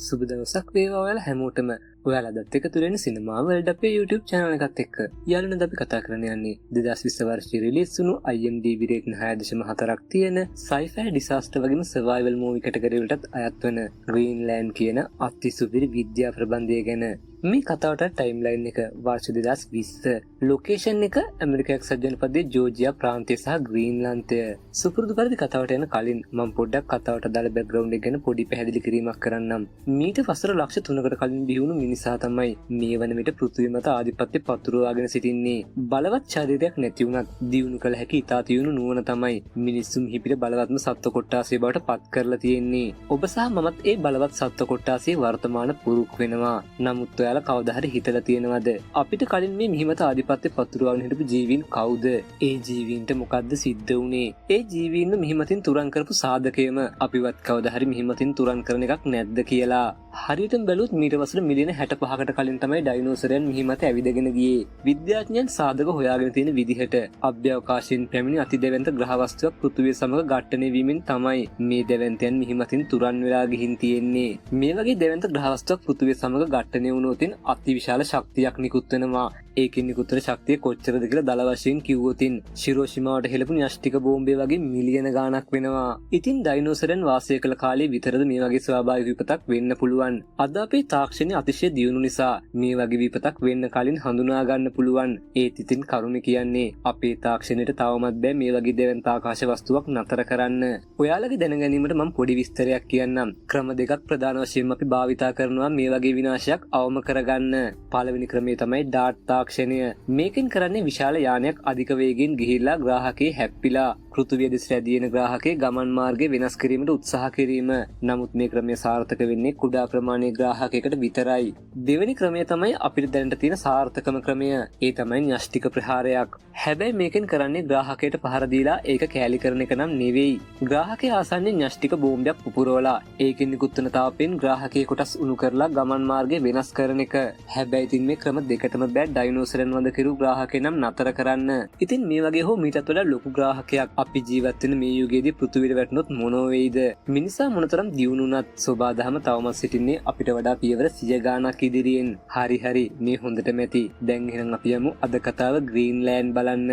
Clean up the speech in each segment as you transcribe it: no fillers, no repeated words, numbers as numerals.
සුබ දවසක් වේවා ඔයාලා හැමෝටම. ඔයාලටත් එකතු වෙන සිනමා වර්ල්ඩ් අපේ YouTube channel එකත් එක්ක. යාළුවනේ අපි කතා කරන්න යන්නේ 2020 වර්ෂයේ රිලීස් වුණු IMDb rating 6.4ක් තියෙන sci-fi disaster වගේම survival movie category වලටත් අයත් වෙන Greenland කියන අතිසුපිරි විද්‍යා ප්‍රබන්ධය ගැන. මේ කතාවට ටයිම්ලයින් එක වර්ෂ 2020, ලොකේෂන් එක ඇමරිකා එක්සත් ජනපදයේ ජෝර්ජියා ප්‍රාන්තය සහ ග්‍රීන්ලන්තය. සුපුරුදු පරිදි කතාවට යන කලින් මම පොඩ්ඩක් කතාවට අදාළ බෑග්ග්‍රවුන්ඩ් එක ගැන පොඩි පැහැදිලි කිරීමක් කරන්නම්. මීට වසර ලක්ෂ 3කට කලින් බිහි වුණු මිනිසා තමයි මේ වන විට පෘථිවිය මත ආධිපත්‍ය පතුරවාගෙන සිටින්නේ. බලවත් ශරීරයක් නැති වුණත් දියුණු කළ හැකි ඉතා තියුණු නුවණ තමයි මිනිස්සුන් හිපිට බලවත්ම සත්ව කොට්ටාසය බවට පත් කරලා තියෙන්නේ. ඔබ සහ මමත් ඒ බලවත් සත්ව කොට්ටාසයේ වර්තමාන පුරුක් වෙනවා. නමුත් ඔයාලා කවදා හරි හිතලා තියෙනවද අපිට කලින් මේ මිහිමත ආධිපත්‍ය පතුරවාගෙන හිටපු ජීවීන් කවුද? ඒ ජීවීන්ට මොකද්ද සිද්ධ වුනේ? ඒ ජීවීන්ව මිහිමතින් තුරන් කරපු සාධකයම අපිවත් කවදා හරි මිහිමතින් තුරන් කරන එකක් නැද්ද කියලා. හරියටම බැලුවොත් මීට වසර මිලියන 65කට කලින් තමයි ඩයිනෝසරයන් මිහිමත ඇවිදගෙන ගියේ. විද්‍යාඥයන් සාධක හොයාගෙන තියෙන විදිහට අභ්‍යවකාශයෙන් පැමිණි අති දැවැන්ත ග්‍රහ වස්තුවක් පෘථිවිය සමග ඝට්ටණය වීමෙන් තමයි මේ දැවැන්තයන් මිහිමතින් තුරන් වෙලා ගිහින් තියෙන්නේ. මේ වගේ දැවැන්ත ග්‍රහ වස්තුවක් පෘථිවිය සමග ඝට්ටණය වුණොත් අතිවිශාල ශක්තියක් නිකුත් වෙනවා. ඒකෙන් නිකුත් වෙන ශක්තිය කොච්චරද කියලා දල වශයෙන් කිව්වොතින් හිරෝෂිමාවට හෙළපු න්‍යෂ්ටික බෝම්බය වගේ මිලියන ගාණක් වෙනවා. ඉතින් ඩයිනෝසරයන් වාසය කළ කාලේ විතරද මේ වගේ ස්වාභාවික විපතක් වෙන්න පුළුවන්. අද අපේ තාක්ෂණය අතිශය දියුණු නිසා මේ වගේ විපතක් වෙන්න කලින් හඳුනා ගන්න පුළුවන්. ඒත් ඉතින් කරුණ කියන්නේ අපේ තාක්ෂණයට තවමත් බෑ මේ වගේ දෙවන්ත ආකාශ වස්තුවක් නතර කරන්න. ඔයාලගේ දැන ගැනීමට මම පොඩි විස්තරයක් කියන්නම්. ක්‍රම දෙකක් ප්‍රධාන වශයෙන් අපි භාවිතා කරනවා මේ වගේ විනාශයක් අවම කරගන්න. පළවෙනි ක්‍රමය තමයි ඩාට් තාක්ෂණය. මේකෙන් කරන්නේ විශාල යානයක් අධික වේගයෙන් ගිහිල්ලා ග්‍රාහකේ හැප්පිලා පෘථිවිය දෙස රැඳී යන ග්‍රාහකේ ගමන් මාර්ගය වෙනස් කිරීමට උත්සාහ කිරීම. නමුත් මේ ක්‍රමය සාර්ථක වෙන්නේ කුඩා ප්‍රමාණයේ ග්‍රාහකයකට විතරයි. දෙවෙනි ක්‍රමය තමයි අපිට දැනට තියෙන සාර්ථකම ක්‍රමය. ඒ තමයි න්‍යෂ්ටික ප්‍රහාරයක්. හැබැයි මේකෙන් කරන්නේ ග්‍රාහකයට පහර දීලා ඒක කෑලි කරන එක නම් නෙවෙයි. ග්‍රාහකයා ආසන්නේ න්‍යෂ්ටික බෝම්බයක් පුපුරවලා ඒකෙන් නිකුත් වෙන තාපයෙන් ග්‍රාහකයේ කොටස් උණු කරලා ගමන් මාර්ගය වෙනස් කරන එක. හැබැයි ඉතින් මේ ක්‍රම දෙකටම බෑ ඩයිනෝසරයන් වඳ කිරු ග්‍රාහකේ නම් නතර කරන්න. ඉතින් මේ වගේ හෝ මීටත් වඩා ලොකු ග්‍රාහකයක් අපි ජීවත් වෙන මේ යුගයේදී පෘථිවියට වැටුනොත් මොනෝ වෙයිද? මිනිසා මොනතරම් දියුණු වුණත් සෝබාදහම තවමත් සිටින්නේ අපිට වඩා පියවර 100 ගාණක් ඉදිරියෙන්. හරි මේ හොඳටම ඇති. දැන් එහෙනම් අපි යමු අද කතාව ග්‍රීන්ලෑන්ඩ් බලන්න.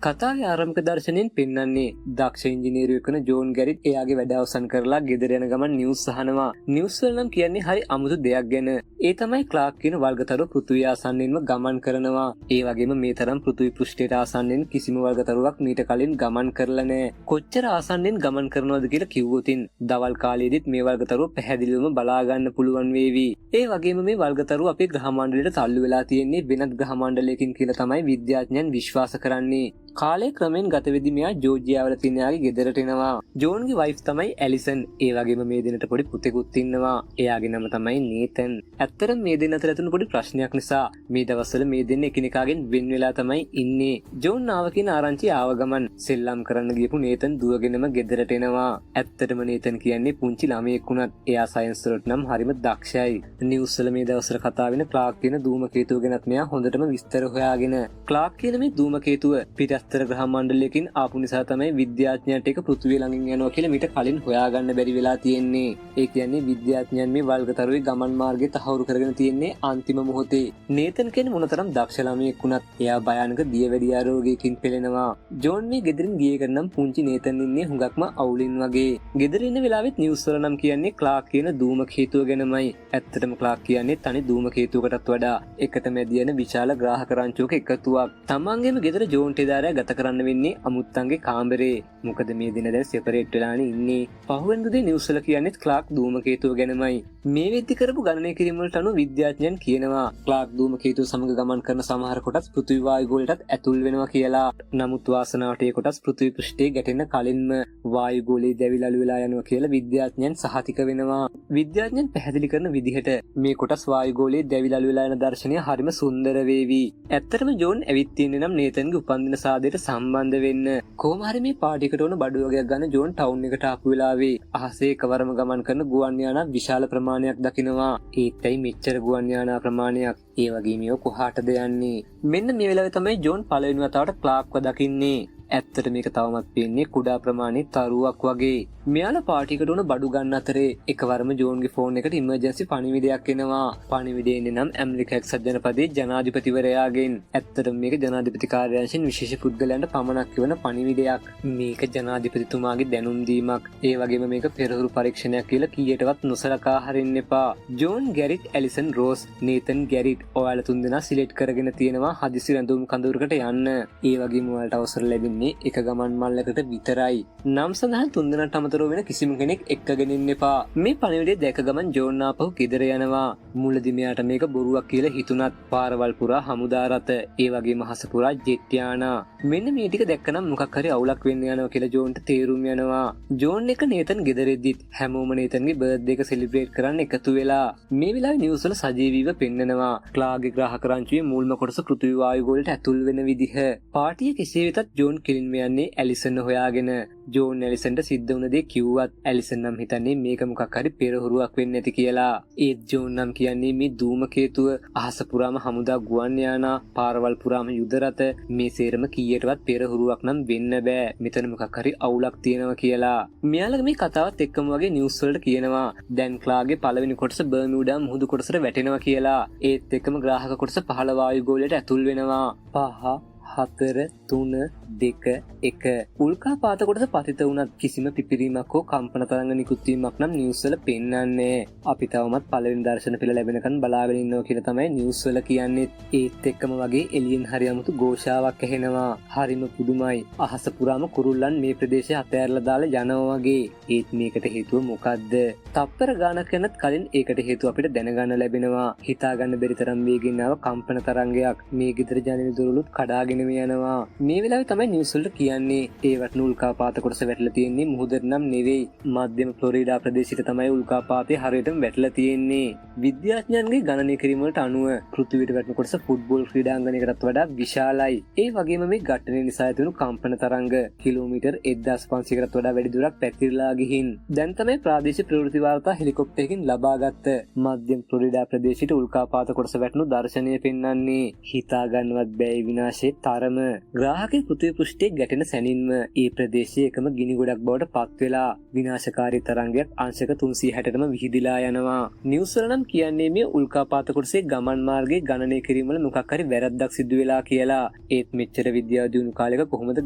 කතාවේ ආරම්භක දර්ශනයෙන් පෙන්වන්නේ දක්ෂ ඉංජිනේරුවෙක් වන ජෝන් ගැරිට් එයාගේ වැඩ අවසන් කරලා ගෙදර යන ගමන් නිවුස් අහනවා. නිවුස් වල නම් කියන්නේ හරි අමුතු දෙයක් ගැන. ඒ තමයි ක්ලාක් කියන වල්ගතරුව පෘථිවිය ආසන්නයෙන්ම ගමන් කරනවා. ඒ වගේම මේ තරම් පෘථිවි පෘෂ්ඨයට ආසන්නයෙන් කිසිම වල්ගතරුවක් මීට කලින් ගමන් කරලා නැහැ. කොච්චර ආසන්නයෙන් ගමන් කරනවද කියලා කිව්වොතින් දවල් කාලයේදීත් මේ වල්ගතරුව පැහැදිලිවම බලා ගන්න පුළුවන් වේවි. ඒ වගේම මේ වල්ගතරුව අපේ ග්‍රහ මණ්ඩලයට තල්ලු වෙලා තියෙන්නේ වෙනත් ග්‍රහ මණ්ඩලයකින් කියලා තමයි විද්‍යාඥයන් විශ්වාස කරන්නේ. කාලේ ක්‍රමෙන් ගත වෙද්දී මෙයා ජෝර්ජියාවල තියෙන යාගේ ගෙදරට එනවා. ජෝන්ගේ වයිෆ් තමයි ඇලිසන්. ඒ වගේම මේ දෙන්නට පොඩි පුතෙකුත් ඉන්නවා. එයාගේ නම තමයි නේතන්. ඇත්තටම මේ දෙන්න අතර ඇතිවුණු පොඩි ප්‍රශ්නයක් නිසා මේ දවස්වල මේ දෙන්න එකිනෙකාගෙන් වෙන් වෙලා තමයි ඉන්නේ. ජෝන් ආව කියන ආරංචි ආව ගමන් සෙල්ලම් කරන්න ගියපු නේතන් දුවගෙනම ගෙදරට එනවා. ඇත්තටම නේතන් කියන්නේ පුංචි ළමයෙක් වුණත් එයා සයන්ස් වලට නම් හරිම දක්ෂයි. නිවුස් වල මේ දවස්වල කතා වෙන ක්ලාක් කියන ධූමකේතුව ගැනත් මෙයා හොඳටම විස්තර හොයාගෙන. ක්ලාක් කියන මේ ධූමකේතුව පිටස්තර ග්‍රහ මණ්ඩලයකින් ආපු නිසා තමයි විද්‍යාඥයන්ට ඒක පෘථිවිය ළඟින් යනවා කියලා මීට කලින් හොයාගන්න බැරි වෙලා තියෙන්නේ. ඒ කියන්නේ විද්‍යාඥයන් මේ වල්ගතරුවේ ගමන් මාර්ගය තහවුරු කරගෙන තියෙන්නේ අන්තිම මොහොතේ. නේතන් කියන්නේ මොනතරම් දක්ෂ ළමයෙක් වුණත් එයා භයානක දියවැඩියා රෝගයකින් පෙළෙනවා. ජෝන් මේ ගෙදරින් ගියේ කරනම් පුංචි නේතන් ඉන්නේ හුඟක්ම අවුලින් වගේ. ගෙදර ඉන්න වෙලාවෙත් නිවුස් වල නම් කියන්නේ ක්ලාක් කියන ධූමකේතුව ගැනමයි. ඇත්තටම ක්ලාක් කියන්නේ තනි ධූමකේතුවකටත් වඩා එකට මැදියන විශාල ග්‍රාහක රංචුවක එකතුවක්. තමන්ගේම ගෙදර ජෝන්ට එදාරයා ගත කරන්න වෙන්නේ අමුත්තන්ගේ කාමරේ. මොකද මේ දින දැන් සෙපරේට් වෙලානේ ඉන්නේ. පහුවෙනිදා දේ නිවුස් වල කියන්නේත් ක්ලාක් ධූමකේතුව ගැනමයි. මේ වෙද්දි කරපු ගණනය කිරීම වලට අනුව විද්‍යාඥයන් කියනවා ක්ලාක් ධූමකේතුව සමග ගමන් කරන සමහර කොටස් පෘථිවි වායු ගෝලයටත් ඇතුල් වෙනවා කියලා. නමුත් වාසනාවට ඒ කොටස් පෘථිවි පෘෂ්ඨයේ ගැටෙන කලින්ම වායු ගෝලයේ දැවිලි අළු වෙලා යනවා කියලා විද්‍යාඥයන් සහතික වෙනවා. විද්‍යාඥයන් පැහැදිලි කරන විදිහට මේ කොටස් වායු ගෝලයේ දැවිලි අළු වෙලා යන දර්ශනය හරිම සුන්දර වේවි. ඇත්තටම ජෝන් ඇවිත් තියෙන්නේ නම් නේතන්ගේ උපන්දින සාදයට සම්බන්ධ වෙන්න. කොහොම හරි මේ පාටි එකට ඕන බඩු වගේක් ගන්න ජෝන් ටවුන් එකට ආපු වෙලාවේ අහසේ එකවරම ගමන් කරන ගුවන් යාන විශාල ප්‍රමාණයක් ප්‍රමාණයක් දකිනවා. ඒත්යි මෙච්චර ගුවන් යානා ප්‍රමාණයක්. ඒ වගේම කොහාටද යන්නේ? මෙන්න මේ වෙලාවේ තමයි ජෝන් පළවෙනි වතාවට ක්ලාක්ව දකින්නේ. ඇත්තට මේක තවමත් පේන්නේ කුඩා ප්‍රමාණයේ තරුවක් වගේ. මෙයාලා පාටියකට උන බඩු ගන්න අතරේ එකවරම ජෝන්ගේ ෆෝන් එකට ඉමර්ජන්සි පණිවිඩයක් එනවා. පණිවිඩය එන්නේ නම් ඇමරිකා එක්සත් ජනපදයේ ජනාධිපතිවරයාගෙන්. ඇත්තට මේක ජනාධිපති කාර්යාංශයෙන් විශේෂ පුද්ගලයන්ට පමණක් කියවන පණිවිඩයක්. මේක ජනාධිපතිතුමාගේ දැනුම් දීමක්. ඒ වගේම මේක පෙරහුරු පරීක්ෂණයක් කියලා කීයටවත් නොසලකා හරින්න එපා. ජෝන් ගැරිට් ඇලිසන් රෝස් නේතන් ගැරිට් ඔයාලා තුන්දෙනා සිලෙක්ට් කරගෙන තියෙනවා හදිසි රැඳුම් කඳවුරකට යන්න. ඒ වගේම ඔයාලට අවසර ලැබෙන්නේ එක ගමන් මල්ලකට විතරයි. නම් සඳහන් තුන්දෙනාට අමතරව වෙන කිසිම කෙනෙක් එක්කගෙන ඉන්න එපා. මේ පණිවිඩය දැක ගමන් ජෝන් ආපහු ගෙදර යනවා. මුලදි මෙයාට මේක බොරුවක් කියලා හිතුණත් පාරවල් පුරා හමුදා රථ, ඒ වගේම හස පුරා ජෙට් යානා. මෙන්න මේ ටික දැක්කනම් මොකක් හරි අවුලක් වෙන්න යනවා කියලා ජෝන්ට තේරුම් යනවා. ජෝන් එක නේතන් ගෙදර එද්දිත් හැමෝම නේතන්ගේ බර්ත්ඩේ එක සෙලිබ්‍රේට් කරන්න එකතු වෙලා. මේ වෙලාවේ නිවුස් වල සජීවීව පෙන්නනවා ක්ලාගේ ග්‍රාහක රංචුවේ මුල්ම කොටස පෘථිවි වායු ගෝලයට ඇතුල් වෙන විදිහ. පාටිය කෙසේ වෙතත් ජෝන් කෙලින්ම යන්නේ ඇලිසන් හොයාගෙන. ජෝන් ඇලිසන්ට සිද්ධ වුණ දේ කිව්වත් ඇලිසන් නම් හිතන්නේ මේක මොකක් හරි පෙරහුරුවක් වෙන්න ඇති කියලා. ඒත් ජෝන් නම් කියන්නේ මේ ධූමකේතුව, අහස පුරාම හමුදා ගුවන් යානා, පාරවල් පුරාම යුද රථ, මේ සේරම කීයටවත් පෙරහුරුවක් නම් වෙන්න බෑ. මෙතන මොකක් හරි අවුලක් තියෙනවා කියලා. මෙයාලා මේ කතාවත් එක්කම වගේ නිවුස් වලට කියනවා දැන් ක්ලාගේ පළවෙනි කොටස බර්මියුඩා මුහුදු කොටසට වැටෙනවා කියලා. ඒත් එක්කම ග්‍රාහක කොටස 15 වායු ගෝලයට ඇතුල් වෙනවා. 5 4 3 2 1 උල්කාපාත කොටස පතිත වුණත් කිසිම පිපිරීමක් හෝ කම්පන තරංග නිකුත් වීමක් නම් නිවුස් වල පෙන්වන්නේ. අපි තවමත් පළවෙනි දර්ශන පිළ ලැබෙනකන් බලාගෙන ඉන්නවා කියලා තමයි නිවුස් වල කියන්නේ. ඒත් එක්කම වගේ එළියෙන් හරි අමුතු ഘോഷාවක් ඇහෙනවා. හරිම පුදුමයි. අහස පුරාම කුරුල්ලන් මේ ප්‍රදේශය අතෑරලා දාලා යනවා වගේ. ඒත් මේකට හේතුව මොකද්ද? තප්පර ගානක් යනත් කලින් ඒකට හේතුව අපිට දැනගන්න ලැබෙනවා. හිතා ගන්න බැරි තරම් වේගෙන් ආව කම්පන තරංගයක් මේ ගෙදර ජනෙල දොරලුත් කඩාගෙන යනවා. මේ වෙලාවේ තමයි නිවුස් වලට කියන්නේ ඒවට උල්කාපාත කොටස වැටලා තියෙන්නේ මුහුදට නම් නෙවෙයි. මධ්‍යම ෆ්ලොරිඩා ප්‍රදේශයට තමයි උල්කාපාතය හරියටම වැටලා තියෙන්නේ. විද්‍යාඥයන්ගේ ගණනය කිරීම වලට අනුව පෘථිවියට වැටෙන කොටස ෆුට්බෝල් ක්‍රීඩාංගණයකටත් වඩා විශාලයි. ඒ වගේම මේ ඝටනය නිසා ඇතිවුණු කම්පන තරංග කිලෝමීටර් 1500කටත් වඩා වැඩි දුරක් පැතිරලා ගිහින් දැන් තමයි ප්‍රාදේශීය ප්‍රවෘත්ති වාර්තා හෙලිකොප්ටරයකින් ලබාගත්ත මධ්‍යම ෆ්ලොරිඩා ප්‍රදේශයට උල්කාපාත කොටස වැටුණු දර්ශනය පෙන්වන්නේ. හිතා ගන්නවත් බැයි විනාශයේ තරම. ග්‍රාහකයේ පෘථිවි පෘෂ්ඨයේ ගැටෙන සැනින්ම ඒ ප්‍රදේශයේ එකම ගිනි ගොඩක් බවට පත් වෙලා විනාශකාරී තරංගයක් අංශක 360ටම විහිදිලා යනවා. නිවුස් වල නම් කියන්නේ මේ උල්කාපාත කොටසේ ගමන් මාර්ගයේ ගණනය කිරීම වල මොකක් හරි වැරද්දක් සිදු වෙලා කියලා. ඒත් මෙච්චර විද්‍යාව දියුණු කාලයක කොහොමද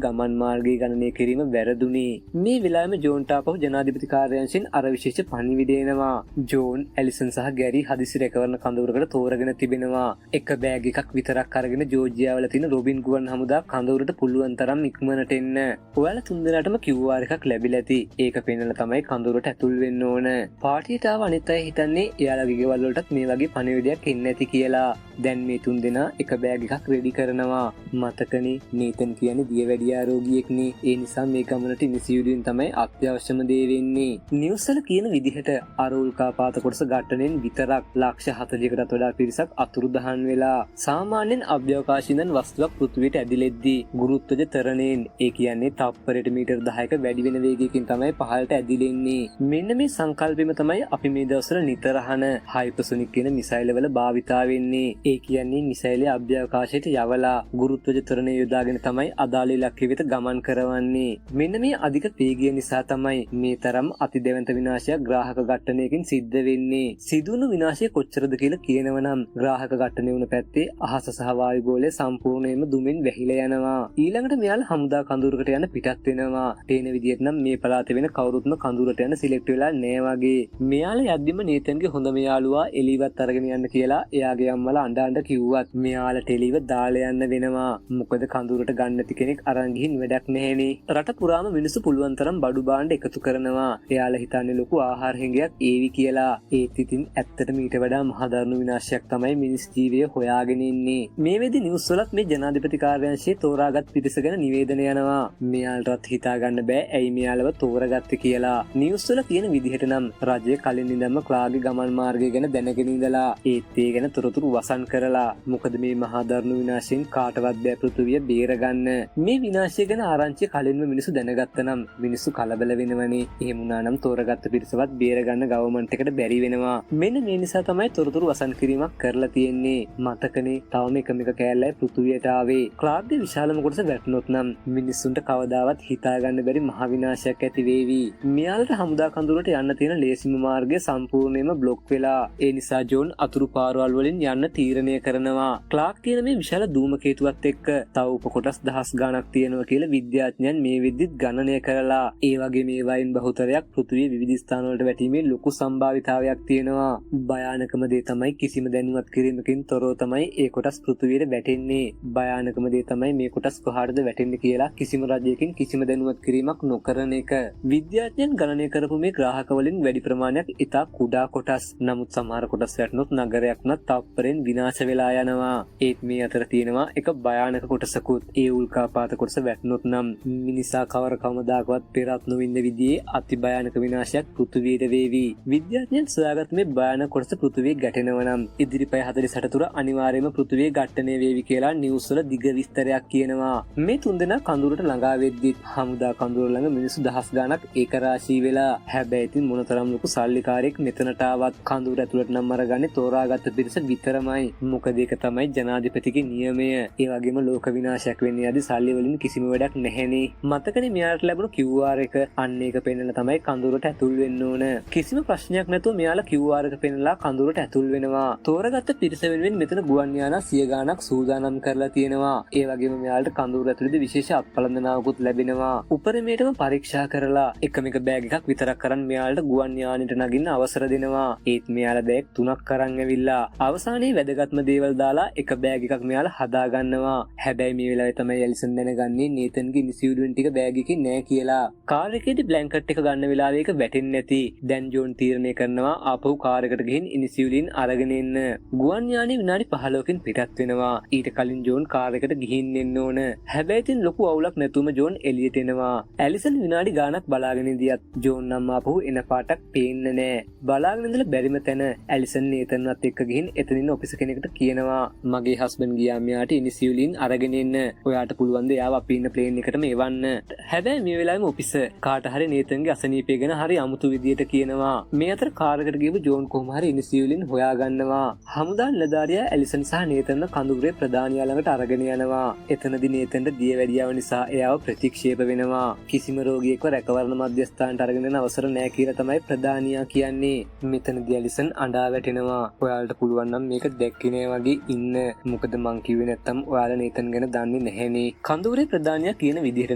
ගමන් මාර්ගයේ ගණනය කිරීම වැරදුනේ? මේ වෙලාවෙම ජෝන්ට ආපහු ජනාධිපති කාර්යාංශයෙන් අර විශේෂ පණිවිඩය එනවා. ජෝන්, ඇලිසන් සහ ගැරි හදිසි රැකවරණ කඳවුරකට තෝරගෙන තිබෙනවා. එක බෑග් එකක් විතරක් අරගෙන ජෝර්ජියාව වල තියෙන රොබින් ගුවන් හමුදා කඳවුරට පුළුවන් තරම් ඉක්මනට එන්න. ඔයාලා තුන්දෙනාටම QR එකක් ලැබිලා ඇති. ඒක පෙන්නලා තමයි කඳවුරට ඇතුල් වෙන්න ඕන. පාටියට ආව අනිත් අය හිතන්නේ එයාලගේ ගෙවල් වලටත් මේ වගේ පණිවිඩයක් එන්න ඇති කියලා. දැන් මේ තුන්දෙනා එක බෑග් එකක් රෙඩි කරනවා. මතකනේ නේතන් කියන්නේ දියවැඩියා රෝගියෙක්නේ. ඒ නිසා මේ ගමනට ඉනිසියුඩින් තමයි අත්‍යවශ්‍යම දේ වෙන්නේ. නිවුස් වල කියන විදිහට අර උල්කාපාත කොටස ඝටනයෙන් විතරක් ලක්ෂ 40කටත් වඩා පිරිසක් අතුරුදහන් වෙලා. සාමාන්‍යයෙන් අභ්‍යවකාශ ඉඳන් වස්තුවක් පෘථිවියට ඇදිලෙද්දී ගුරුත්වජ තරණයෙන් ඒ කියන්නේ තප්පරයට මීටර් 10ක වැඩි වෙන වේගයකින් තමයි පහළට ඇදිලෙන්නේ. මෙන්න මේ සංකල්පෙම තමයි අපි මේ දවස්වල නිතර අහන හයිපර්සොනික් කියන මිසයිල් වල භාවිතා වෙන්නේ. ඒ කියන්නේ මිසයිලය අභ්‍යවකාශයට යවලා ගුරුත්වජ තරණය යොදාගෙන තමයි අදාළ ඉලක්කය වෙත ගමන් කරවන්නේ. මෙන්න මේ අධික වේගය නිසා තමයි මේ තරම් අතිදැවැන්ත විනාශයක් ග්‍රාහක ඝට්ටනයකින් සිද්ධ වෙන්නේ. සිදුවුණු විනාශය කොච්චරද කියලා කියනවනම් ග්‍රාහක ඝට්ටනය වුණ පැත්තේ අහස සහ වායු ගෝලය සම්පූර්ණයෙන්ම දුමින් වැහිලා යනවා. ඊළඟට මෙයාලා හමුදා කඳවුරකට යන පිටත් වෙනවා. තේන විදිහට නම් මේ පළාතේ වෙන කවුරුත්ම කඳවුරට යන සිලෙක්ට් වෙලා නෑ වගේ. මෙයාලා යද්දිම නේතන්ගේ හොඳම යාළුවා එලිවත් අරගෙන යන්න කියලා එයාගේ අම්මලා අඬ අඬ කිව්වත් මෙයාලට එලිව දාලා යන්න වෙනවා. මොකද කඳවුරට ගන්න නැති කෙනෙක් අරන් ගිහින් වැඩක් නැහැනේ. රට පුරාම මිනිස්සු පුළුවන් තරම් බඩු භාණ්ඩ එකතු කරනවා. එයාලා හිතන්නේ ලොකු ආහාර හැංගයක් ඒවි කියලා. ඒත් ඉතින් ඇත්තටම ඊට වඩා මහා දරුණු විනාශයක් තමයි මිනිස් ජීවය හොයාගෙන ඉන්නේ. මේ වෙද්දි නිවුස් වලත් මේ ජනාධිපති කාර්යාංශයේ තෝරා තෝරාගත් පිරිස ගැන නිවේදන යනවා. මෙයාලටත් හිතාගන්න බෑ ඇයි මෙයාලව තෝරගත්තේ කියලා. නිවුස් වල තියෙන විදිහට නම් රජය කලින් ඉඳන්ම ක්ලාගේ ගමන් මාර්ගය ගැන දැනගෙන ඉඳලා ඒත් ඒ ගැන තොරතුරු වසන් කරලා මොකද මේ මහා දරුණු විනාශයෙන් කාටවත් බෑ පෘථිවිය බේරගන්න. මේ විනාශය ගැන ආරංචිය කලින්ම මිනිස්සු දැනගත්තනම් මිනිස්සු කලබල වෙනවනේ. එහෙම වුණා නම් තෝරගත්ත පිරිසවත් බේරගන්න ගවර්න්මන්ට් එකට බැරි වෙනවා. මෙන්න මේ නිසා තමයි තොරතුරු වසන් කිරීමක් කරලා තියෙන්නේ. මතකනේ තවම එකමික කෑල්ලයි පෘථිවියට ආවේ. ක්ලාග්ගේ විශාලම කොටස වැටුනොත් නම් මිනිස්සුන්ට කවදාවත් හිතාගන්න බැරි මහ විනාශයක් ඇති වේවි. මෙයාලට හමුදා කඳුරට යන්න තියෙන ලේසිම මාර්ගය සම්පූර්ණයෙන්ම බ්ලොක් වෙලා. ඒ නිසා ජෝන් අතුරු පාරවල් වලින් යන්න තීරණය කරනවා. ක්ලාග් කියන මේ විශාල ධූමකේතුවත් එක්ක තව උපකොටස් දහස් ගණක් තියෙනවා කියලා විද්‍යාඥයන් මේ විදිහත් ගණනය කරලා. ඒ වගේ මේවායින් බහුතරයක් පෘථිවියේ විවිධ ස්ථාන වලට වැටීමේ ලොකු සම්භාවිතාවයක් තියෙනවා. භයානකම දේ තමයි කිසිම දැනුවත් කිරීමකින් තොරව තමයි ඒ කොටස් පෘථිවියට වැටෙන්නේ. භයානකම දේ තමයි මේ කොටස් කොහාටද වැටෙන්නේ කියලා කිසිම රජයකින් කිසිම දැනුවත් කිරීමක් නොකරන එක. විද්‍යාඥයන් ගණනය කරපු මේ ග්‍රාහක වලින් වැඩි ප්‍රමාණයක් ඉතා කුඩා කොටස්. නමුත් සමහර කොටස් වැටුනොත් නගරයක් උනත් තප්පරෙන් විනාශ වෙලා යනවා. ඒත් මේ අතර තියෙනවා එක භයානක කොටසකුත්. ඒ උල්කාපාත කොටස වැටුනොත් නම් මිනිසා කවදාකවත් පෙරත් නොවින්න විදිහේ අති භයානක විනාශයක් පෘථිවියට වේවි. විද්‍යාඥයන් සොයාගත් මේ භයානක කොටස පෘථිවිය ගැටෙනවා නම් ඉදිරි පැය 48 තුර අනිවාර්යයෙන්ම පෘථිවිය ඝට්ටණය වේවි කියලා නිවුස් වල දිග විස්තරයක් කියනවා. මේ තුන්දෙනා කඳුරට ළඟා වෙද්දිත් හමුදා කඳුර ළඟ මිනිස්සු දහස් ගණක් ඒකරාශී වෙලා. හැබැයි ඉතින් මොනතරම් ලොකු සල්ලිකාරයෙක් මෙතනට ආවත් කඳුර ඇතුළට නම් අරගන්නේ තෝරාගත්ත පිරිස විතරමයි. මොකද ඒක තමයි ජනාධිපතිගේ නියමය. ඒ වගේම ලෝක විනාශයක් වෙන්නේ යදි සල්ලි වලින් කිසිම වැඩක් නැහැනේ. මතකනේ මෙයාලට ලැබුණු QR එක. අන්න ඒක පෙන්නලා තමයි කඳුරට ඇතුල් වෙන්න ඕන. කිසිම ප්‍රශ්නයක් නැතුව මෙයාලා QR එක පෙන්නලා කඳුරට ඇතුල් වෙනවා. තෝරාගත්ත පිරිස වෙනුවෙන් මෙතන ගුවන් යානා 100 ගණක් සූදානම් කරලා තියෙනවා. ඒ වගේම මෙයාලට කඳුර ඇතුළේදී විශේෂ අපලන්දනාවකුත් ලැබෙනවා. උපරිමයටම පරීක්ෂා කරලා එකමික බෑග් එකක් විතරක් කරන් මෙයාලට ගුවන් යානෙට නගින්න අවසර දෙනවා. ඒත් මෙයාලා බෑග් 3ක් කරන් ඇවිල්ලා අවසානයේ වැදගත්ම දේවල් දාලා එක බෑග් එකක් මෙයාලා හදා ගන්නවා. හැබැයි මේ වෙලාවේ තමයි ඇලිසන් දැනගන්නේ නේතන්ගේ ඉනිසියුලින් ටික බෑග් එකේ නෑ කියලා. කාර් එකේදී බ්ලැන්කට් එක ගන්න වෙලාවේ ඒක වැටෙන්නේ නැති. දැන් ජෝන් තීරණය කරනවා ආපහු කාර් එකට ගිහින් ඉනිසියුලින් අරගෙන එන්න. ගුවන් යානෙ විනාඩි 15කින් පිටත් වෙනවා. ඊට කලින් ජෝන් කාර් එකට ගිහින් එන්න ඕන. හැබැයි ඉතින් ලොකු අවුලක් නැතුවම ජෝන් එළියට එනවා. ඇලිසන් විනාඩි ගාණක් බලාගෙන ඉඳියත් ජෝන් නම් ආපහු එන පාටක් පේන්නේ නැහැ. බලාගෙන ඉඳලා බැරිම තැන ඇලිසන් නේතන්වත් එක්ක ගිහින් එතනින් ඔෆිස් කෙනෙකුට කියනවා මගේ හස්බන්ඩ් ගියා මෙයාට ඉනිසියුලින් අරගෙන එන්න. ඔයාට පුළුවන් ද එයාව අපි ඉන්න ප්ලේන් එකටම එවන්න. හැබැයි මේ වෙලාවෙම ඔෆිස් කාට හරි නේතන්ගේ අසනීපය ගැන හරි අමුතු විදියට කියනවා. මේ අතර කාර් එකට ගිහුව ජෝන් කොහොම හරි ඉනිසියුලින් හොයාගන්නවා. හමුදා නිලධාරියා ඇලිසන් සහ නේතන්ව කඳුරේ ප්‍රධානියා ළඟට අරගෙන යනවා. එතනදී නේතන්ට දියවැඩියාව නිසා එයාව ප්‍රතික්ෂේප වෙනවා. කිසිම රෝගියෙක්ව රැකවරණ මධ්‍යස්ථානට අරගෙන යන අවසර නැහැ කියලා තමයි ප්‍රධානියා කියන්නේ. මෙතනදී ඇලිසන් අඬා වැටෙනවා. ඔයාලට පුළුවන් නම් මේක දැක්කේ නෑ වගේ ඉන්න. මොකද මං කිව්වේ නැත්තම් ඔයාලා නේතන් ගැන දන්නේ නැහැනේ. කඳුරේ ප්‍රධානියා කියන විදිහට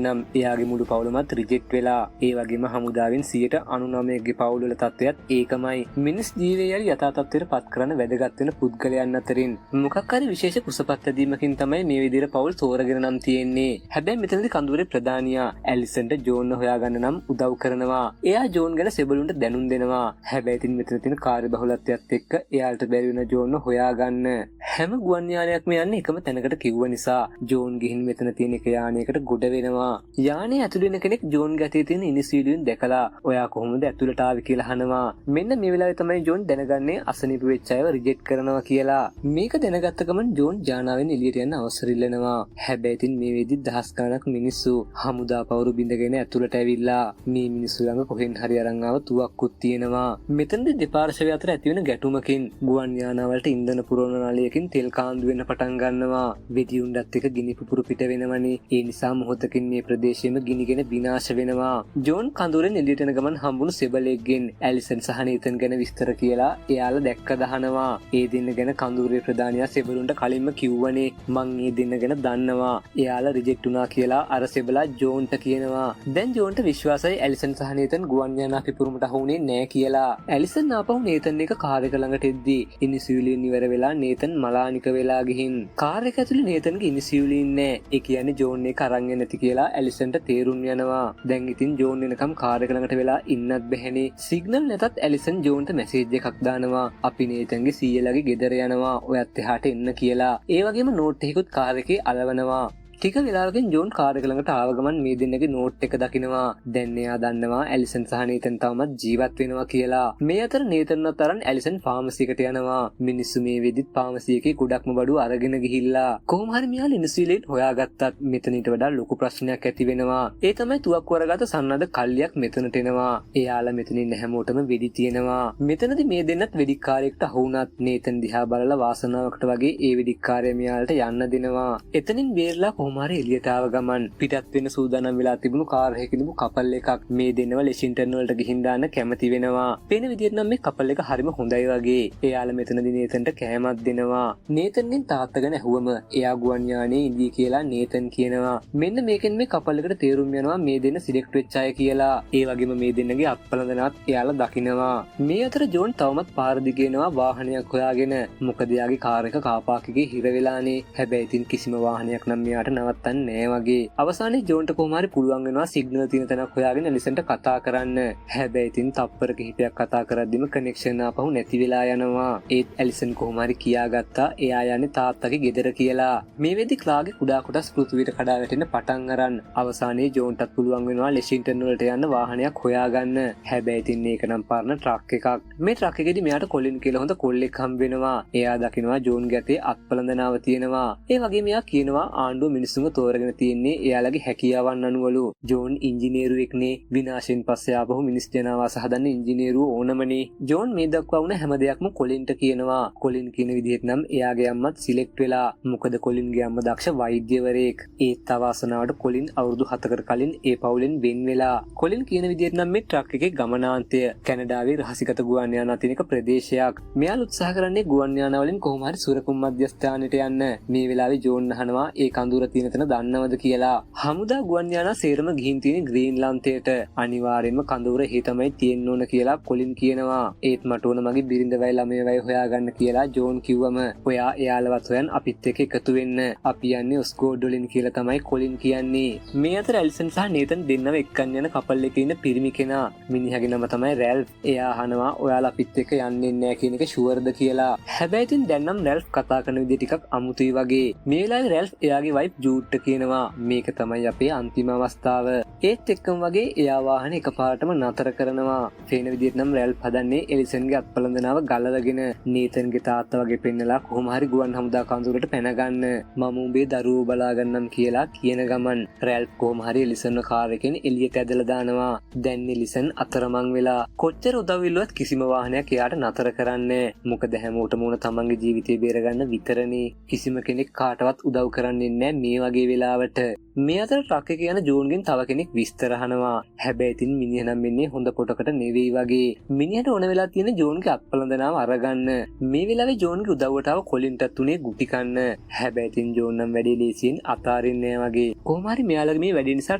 නම් එයාගේ මුළු පවුලමත් රිජෙක්ට් වෙලා. ඒ වගේම හමුදාවෙන් 99%ගේ පවුල් වල තත්ත්වයක් ඒකමයි. මිනිස් ජීවය යලි යථා තත්ත්වයට පත් කරන වැදගත් වෙන පුද්ගලයන් අතරින් මොකක් හරි විශේෂ කුසපත් ඇදීමකින් තමයි මේ විදිහට පවුල් තෝරගෙන නම් තියෙන්නේ. හැබැයි මෙතනදී කඳුරේ ප්‍රධානියා ඇලිසන්ට ජෝන් හොයාගන්න නම් උදව් කරනවා. එයා ජෝන් ගැන සෙබළුන්ට දැනුම් දෙනවා. හැබැයි ඉතින් මෙතන තියෙන කාර්යබහුලත්වයත් එක්ක එයාට බැරි වෙන ජෝන් හොයාගන්න. හැම ගුවන් යානයක්ම යන්නේ එකම තැනකට කිව්ව නිසා ජෝන් ගිහින් මෙතන තියෙන එක යානයකට ගොඩ වෙනවා. යානේ ඇතුළේ ඉන්න කෙනෙක් ජෝන් ගැතේ තියෙන ඉනිසියුලින් දැකලා ඔයා කොහොමද ඇතුළට ආවේ කියලා අහනවා. මෙන්න මේ වෙලාවේ තමයි ජෝන් දැනගන්නේ අසනීප වෙච්ච අයව රිජෙක්ට් කරනවා කියලා. මේක දැනගත්ත ගමන් ජෝන් ජානාවෙන් එළියට යන්න අවසර ඉල්ලනවා. හැබැයි ඉතින් මේ වෙද්දි දහස් ගණනක් මිනිස්සු හමුදා පවුරු බින්දගෙන ඇතුළට ඇවිල්ලා මේ මිනිස්සු ළඟ කොහෙන් හරි අරන් ආව තුවක්කුත් තියෙනවා. මෙතනදී දෙපාර්ශ්වය අතර ඇති වෙන ගැටුමකින් ගුවන් යානාවලට ඉන්ධන පුරවන නලියකින් තෙල් කාන්දු වෙන්න පටන් ගන්නවා. වෙඩි උණ්ඩත් එක ගිනි පුපුරු පිට වෙනවනේ. ඒ නිසා මොහොතකින් මේ ප්‍රදේශයේම ගිනිගෙන විනාශ වෙනවා. ජෝන් කඳුරෙන් එළියට එන ගමන් හම්බුණු සෙබලෙක්ගෙන් ඇලිසන් සහ නේතන් ගැන විස්තර කියලා එයාලා දැක්ක දහනවා. ඒ දෙන්න ගැන කඳුරේ ප්‍රධානියා සෙබළුන්ට කලින්ම කිව්වනේ මං ඒ දෙන්න ගැන දන්නවා. එයාලා රිජෙක්ට් වුණා කියලා අර සෙබලා ජෝන්ට කියනවා. දැන් ජෝන්ට විශ්වාසයි ඇලිසන් සහ නේතන් ගුවන් යානා පිපුරුමට අහුනේ නෑ කියලා. ඇලිසන් ආපහු නේතන් එක කාර් එක ළඟට එද්දී ඉනිසියුලින් ඉවර වෙලා නේතන් මලානික වෙලා ගිහින් කාර් එක ඇතුලේ නේතන්ගේ ඉනිසියුලින් නෑ. ඒ කියන්නේ ජෝන් එක අරන් යන්නේ නැති කියලා ඇලිසන්ට තේරුම් යනවා. දැන් ඉතින් ජෝන් එනකම් කාර් එක ළඟට වෙලා ඉන්නත් බැහැනේ. සිග්නල් නැතත් ඇලිසන් ජෝන්ට මැසේජ් එකක් දානවා. අපි නේතන්ගේ සීයලගේ ගෙදර යනවා. ඔයත් එහාට එන්න කියලා. ඒ වගේම නෝට් එකකුත් කාර් එකේ අලවනවා. ටික වෙලාවකින් ජෝන් කාර් එක ළඟට ආව ගමන් මේ දෙන්නගේ නෝට් එක දකිනවා. දැන් එයා දන්නවා ඇලිසන් සහ නේතන් තවමත් ජීවත් වෙනවා කියලා. මේ අතර නේතන්වත් අරන් ඇලිසන් ෆාමසි එකට යනවා. මිනිස්සු මේ වෙදිත් ෆාමසි එකේ ගොඩක්ම බඩු අරගෙන ගිහිල්ලා කොහොම හරි මෙයා ලිනස්විලේට හොයාගත්තත් මෙතනට වඩා ලොකු ප්‍රශ්නයක් ඇති වෙනවා. ඒ තමයි තුවක්කු අරගත්ත සන්නද කල්ලියක් මෙතනට එනවා. එයාලා මෙතනින් හැමෝටම වෙඩි තියෙනවා. මෙතනදි මේ දෙන්නත් වෙඩික්කාරයෙක්ට අහු වුණත් නේතන් දිහා බලලා වාසනාවකට වගේ ඒ වෙඩික්කාරයා මෙයාලට යන්න දෙනවා. එතනින් බේරලා කොහොම හරි එළියට ආව ගමන් පිටත් වෙන්න සූදානම් වෙලා තිබුණු කාර් එකකින් තිබු කපල් එකක් මේ දෙන්නව ලෙෂින්ටන් වලට ගිහින් දාන්න කැමති වෙනවා. පේන විදිහට නම් මේ කපල් එක හරිම හොඳයි වගේ. එයාලා මෙතනදි නේතන්ට කෑමක් දෙනවා. නේතන්ගෙන් තාත්තා ගැන ඇහුවම එයා ගුවන් යානේ ඉඳී කියලා නේතන් කියනවා. මෙන්න මේකෙන් මේ කපල් එකට තේරුම් යනවා මේ දෙන්න සිලෙක්ට් වෙච්ච අය කියලා. ඒ වගේම මේ දෙන්නගේ අත්පලඳනත් එයාලා දකිනවා. මේ අතර ජෝන් තවමත් පාර දිගේ යනවා වාහනයක් හොයාගෙන. මොකද එයාගේ කාර් එක කාපාකගේ හිර වෙලානේ. හැබැයි ඉතින් කිසිම වාහනයක් නම් මෙයාට නවත්තන්නේ නෑ වගේ. අවසානයේ ජෝන්ට කොහොම හරි පුළුවන් වෙනවා සිග්නල් තියෙන තැනක් හොයාගෙන ඇලිසන්ට කතා කරන්න. හැබැයි ඉතින් තප්පර කිහිපයක් කතා කරද්දිම කනෙක්ෂන් ආපහු නැති වෙලා යනවා. ඒත් ඇලිසන් කොහොම හරි කියාගත්තා එයා යන්නේ තාත්තගේ ගෙදර කියලා. මේ වෙද්දි ක්ලාගේ කුඩා කොටස් පෘථිවියට කඩා වැටෙන්න පටන් අරන් අවසානයේ ජෝන්ටත් පුළුවන් වෙනවා ලෙෂින්ටන් වලට යන්න වාහනයක් හොයාගන්න. හැබැයි ඉතින් මේක නම් පරණ ට්‍රක් එකක්. මේ ට්‍රක් එකේදී මෙයාට කොලින් කියලා හොඳ කොල්ලෙක් හම්බ වෙනවා. එයා දකිනවා ජෝන්ගේ අතේ අත්පලඳනාව තියෙනවා. ඒ වගේම එයා කියනවා ආණ්ඩුව මිනිස්සුන්ව තෝරගෙන තියෙන්නේ එයාලගේ හැකියාවන් අනුවලු. ජෝන් ඉංජිනේරුවෙක්නේ. විනාශයෙන් පස්සේ ආපහු මිනිස් ජනාවාස හදන්න ඉංජිනේරුවෝ ඕනමනේ. ජෝන් මේ දක්වා වුණ හැම දෙයක්ම කොලින්ට කියනවා. කොලින් කියන විදිහට නම් එයාගේ අම්මත් සිලෙක්ට් වෙලා. මොකද කොලින්ගේ අම්මා දක්ෂ වෛද්‍යවරයෙක්. ඒත් අවාසනාවට කොලින් අවුරුදු 7කට කලින් ඒ පවුලෙන් වෙන් වෙලා. කොලින් කියන විදිහට නම් මේ ට්‍රක් එකේ ගමනාන්තය කැනඩාවේ රහසිගත ගුවන් යානා තියෙනක ප්‍රදේශයක්. මෙයා උත්සාහ කරන්නේ ගුවන් යානා වලින් කොහොම හරි සුරකුම් මධ්‍යස්ථානෙට යන්න. මේ වෙලාවේ ජෝන් අහනවා ඒ කඳුර තියෙන තැන දන්නවද කියලා. හමුදා ගුවන් යානා සේරම ගිහින් තියෙන ග්‍රීන්ලන්තයට. අනිවාර්යයෙන්ම කඳුර හේ තමයි තියෙන්න ඕන කියලා කොලින් කියනවා. ඒත් මට ඕන මගේ බිරිඳවයි ළමයවයි හොයාගන්න කියලා ජෝන් කිව්වම ඔයා එයාලවත් හොයන් අපිත් එක්ක එකතු වෙන්න. අපි යන්නේ ඔස්කෝඩ් වලින් කියලා තමයි කොලින් කියන්නේ. මේ අතර ඇලිසන් සහ නේතන් දෙන්නව එක්කන් යන කපල් එකේ ඉන්න පිරිමි කෙනා. මිනිහගේ නම තමයි රැල්ෆ්. එයා අහනවා ඔයාලා අපිත් එක්ක යන්නේ නැහැ කියන එක ෂුවර්ද කියලා. හැබැයි ඉතින් දැන් නම් රැල්ෆ් කතා කරන විදිහ ටිකක් අමුතුයි වගේ. මේ වෙලාවේ රැල්ෆ් එයාගේ වයිෆ් ජූඩ්ට කියනවා මේක තමයි අපේ අන්තිම අවස්ථාව. ඒත් එක්කම වගේ එයා වාහනේ එකපාරටම නතර කරනවා. පේන විදිහට නම් රැල්ෆ් හදන්නේ එලිසන්ගේ අත්පලඳනාව ගලවගෙන නේතන්ගේ තාත්තා වගේ පෙන්නලා කොහොම හරි ගුවන් හමුදා කඳුරට පැනගන්න. මම උඹේ දරුවෝ බලාගන්නම් කියලා කියන ගමන් රැල්ෆ් කොහොම හරි එලිසන්ව කාර් එකෙන් එළියට ඇදලා දානවා. දැන් එලිසන් අතරමං වෙලා කොච්චර උදව් ඉල්ලුවත් කිසිම වාහනයක් එයාට නතර කරන්නේ. මොකද හැමෝටම ඕන තමන්ගේ ජීවිතේ බේරගන්න විතරනේ. කිසිම කෙනෙක් කාටවත් උදව් කරන්නේ නැහැ මේ වගේ වෙලාවට. මේ අතර ට්‍රක් එකේ යන ජෝන්ගෙන් තව කෙනෙක් විස්තර අහනවා. හැබැයි ඉතින් මිනිහ නම් වෙන්නේ හොඳ කොටකට නෙවෙයි වගේ. මිනිහට ඕන වෙලා තියෙන ජෝන්ගේ අත්පලඳනාව අරගන්න. මේ වෙලාවේ ජෝන්ගේ උදව්වට ආව කොලින්ටත් උනේ ගුටි කන්න. හැබැයි ඉතින් ජෝන් නම් වැඩේ ලේසියෙන් අතාරින්නේ නැහැ වගේ. කොහොම හරි මෙයාලගේ මේ වැඩේ නිසා